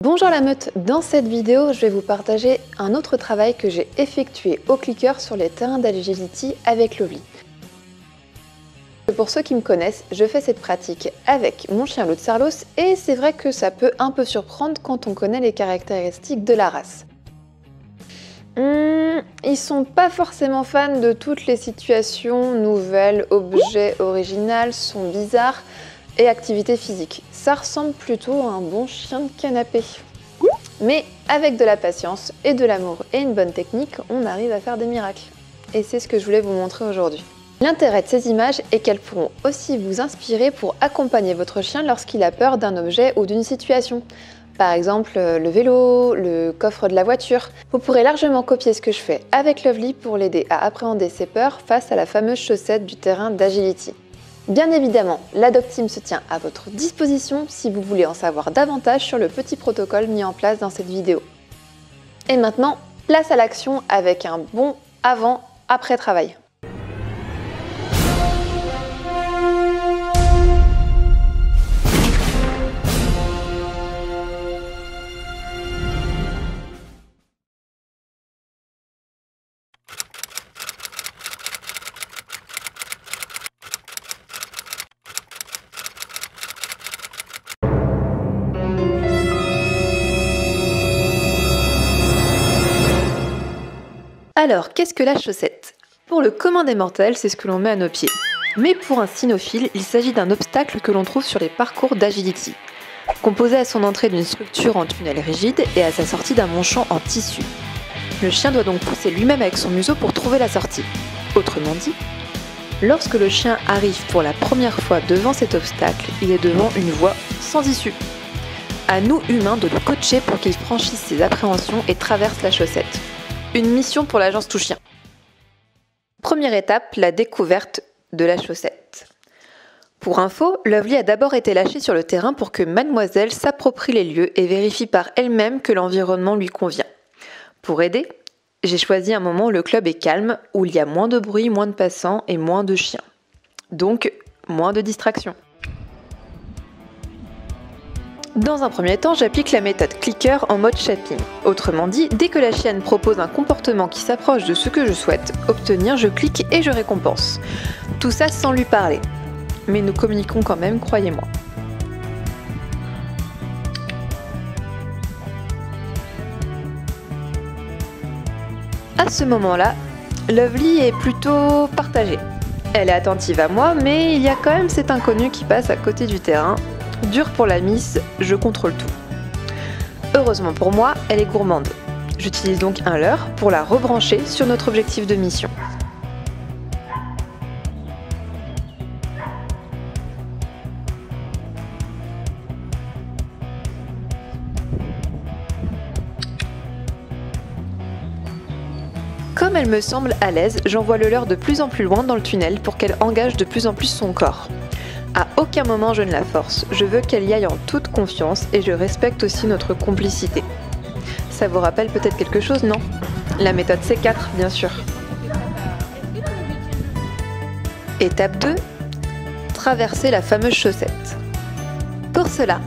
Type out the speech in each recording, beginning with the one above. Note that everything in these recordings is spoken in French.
Bonjour la meute, dans cette vidéo je vais vous partager un autre travail que j'ai effectué au clicker sur les terrains d'agility avec Lovely. Pour ceux qui me connaissent, je fais cette pratique avec mon chien Lutz et c'est vrai que ça peut un peu surprendre quand on connaît les caractéristiques de la race. Ils sont pas forcément fans de toutes les situations nouvelles, objets originaux, sons bizarres et activités physiques. Ça ressemble plutôt à un bon chien de canapé. Mais avec de la patience et de l'amour et une bonne technique, on arrive à faire des miracles. Et c'est ce que je voulais vous montrer aujourd'hui. L'intérêt de ces images est qu'elles pourront aussi vous inspirer pour accompagner votre chien lorsqu'il a peur d'un objet ou d'une situation. Par exemple, le vélo, le coffre de la voiture. Vous pourrez largement copier ce que je fais avec Lovely pour l'aider à appréhender ses peurs face à la fameuse chaussette du terrain d'agility. Bien évidemment, la Dog Team se tient à votre disposition si vous voulez en savoir davantage sur le petit protocole mis en place dans cette vidéo. Et maintenant, place à l'action avec un bon avant-après travail. Alors, qu'est-ce que la chaussette? Pour le commun des mortels, c'est ce que l'on met à nos pieds. Mais pour un cynophile, il s'agit d'un obstacle que l'on trouve sur les parcours d'agility. Composé à son entrée d'une structure en tunnel rigide et à sa sortie d'un manchon en tissu. Le chien doit donc pousser lui-même avec son museau pour trouver la sortie. Autrement dit, lorsque le chien arrive pour la première fois devant cet obstacle, il est devant une voie sans issue. À nous, humains, de le coacher pour qu'il franchisse ses appréhensions et traverse la chaussette. Une mission pour l'agence Tout Chien. Première étape, la découverte de la chaussette. Pour info, Lovely a d'abord été lâchée sur le terrain pour que Mademoiselle s'approprie les lieux et vérifie par elle-même que l'environnement lui convient. Pour aider, j'ai choisi un moment où le club est calme, où il y a moins de bruit, moins de passants et moins de chiens. Donc, moins de distractions. Dans un premier temps, j'applique la méthode clicker en mode shaping. Autrement dit, dès que la chienne propose un comportement qui s'approche de ce que je souhaite obtenir, je clique et je récompense. Tout ça sans lui parler. Mais nous communiquons quand même, croyez-moi. À ce moment-là, Lovely est plutôt partagée. Elle est attentive à moi, mais il y a quand même cet inconnu qui passe à côté du terrain. Dur pour la miss, je contrôle tout. Heureusement pour moi, elle est gourmande. J'utilise donc un leurre pour la rebrancher sur notre objectif de mission. Comme elle me semble à l'aise, j'envoie le leurre de plus en plus loin dans le tunnel pour qu'elle engage de plus en plus son corps. À aucun moment je ne la force, je veux qu'elle y aille en toute confiance et je respecte aussi notre complicité. Ça vous rappelle peut-être quelque chose, non? La méthode C4, bien sûr. Étape 2, traverser la fameuse chaussette. Pour cela,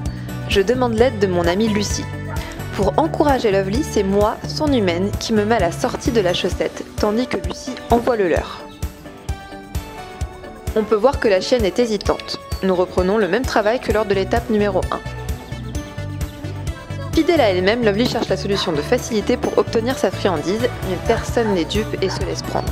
je demande l'aide de mon amie Lucie. Pour encourager Lovely, c'est moi, son humaine, qui me met à la sortie de la chaussette, tandis que Lucie envoie le leurre. On peut voir que la chienne est hésitante. Nous reprenons le même travail que lors de l'étape numéro 1. Fidèle à elle-même, Lovely cherche la solution de facilité pour obtenir sa friandise, mais personne n'est dupe et se laisse prendre.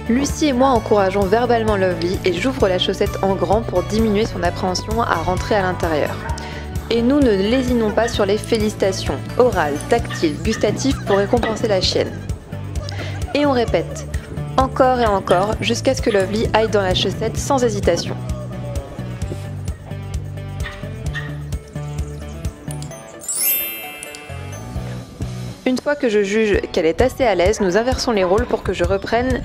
Lucie et moi encourageons verbalement Lovely et j'ouvre la chaussette en grand pour diminuer son appréhension à rentrer à l'intérieur. Et nous ne lésinons pas sur les félicitations, orales, tactiles, gustatives pour récompenser la chienne. Et on répète. Encore et encore, jusqu'à ce que Lovely aille dans la chaussette sans hésitation. Une fois que je juge qu'elle est assez à l'aise, nous inversons les rôles pour que je reprenne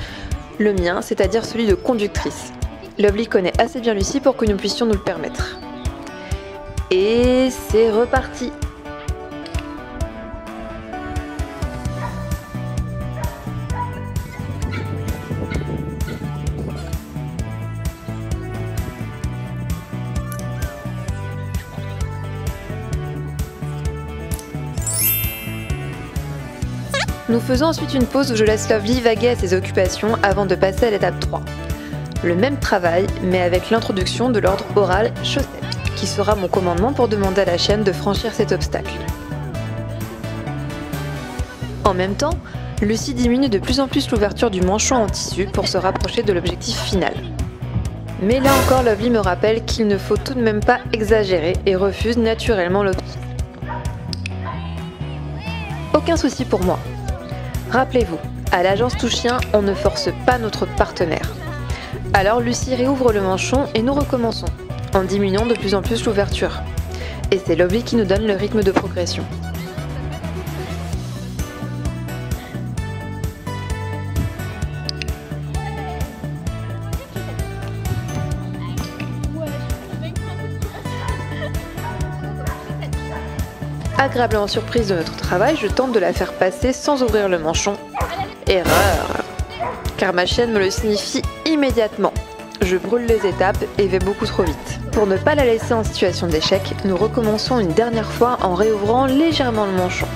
le mien, c'est-à-dire celui de conductrice. Lovely connaît assez bien Lucie pour que nous puissions nous le permettre. Et c'est reparti! Nous faisons ensuite une pause où je laisse Lovely vaguer à ses occupations avant de passer à l'étape 3. Le même travail, mais avec l'introduction de l'ordre oral chaussette, qui sera mon commandement pour demander à la chienne de franchir cet obstacle. En même temps, Lucy diminue de plus en plus l'ouverture du manchon en tissu pour se rapprocher de l'objectif final. Mais là encore, Lovely me rappelle qu'il ne faut tout de même pas exagérer et refuse naturellement l'objectif. Aucun souci pour moi. Rappelez-vous, à l'agence Touchien, on ne force pas notre partenaire. Alors Lucy réouvre le manchon et nous recommençons, en diminuant de plus en plus l'ouverture. Et c'est Lovely qui nous donne le rythme de progression. Agréablement surprise de notre travail, je tente de la faire passer sans ouvrir le manchon. Erreur! Car ma chienne me le signifie immédiatement. Je brûle les étapes et vais beaucoup trop vite. Pour ne pas la laisser en situation d'échec, nous recommençons une dernière fois en réouvrant légèrement le manchon.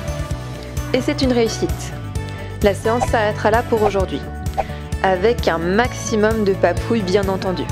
Et c'est une réussite. La séance s'arrêtera là pour aujourd'hui, avec un maximum de papouilles bien entendu.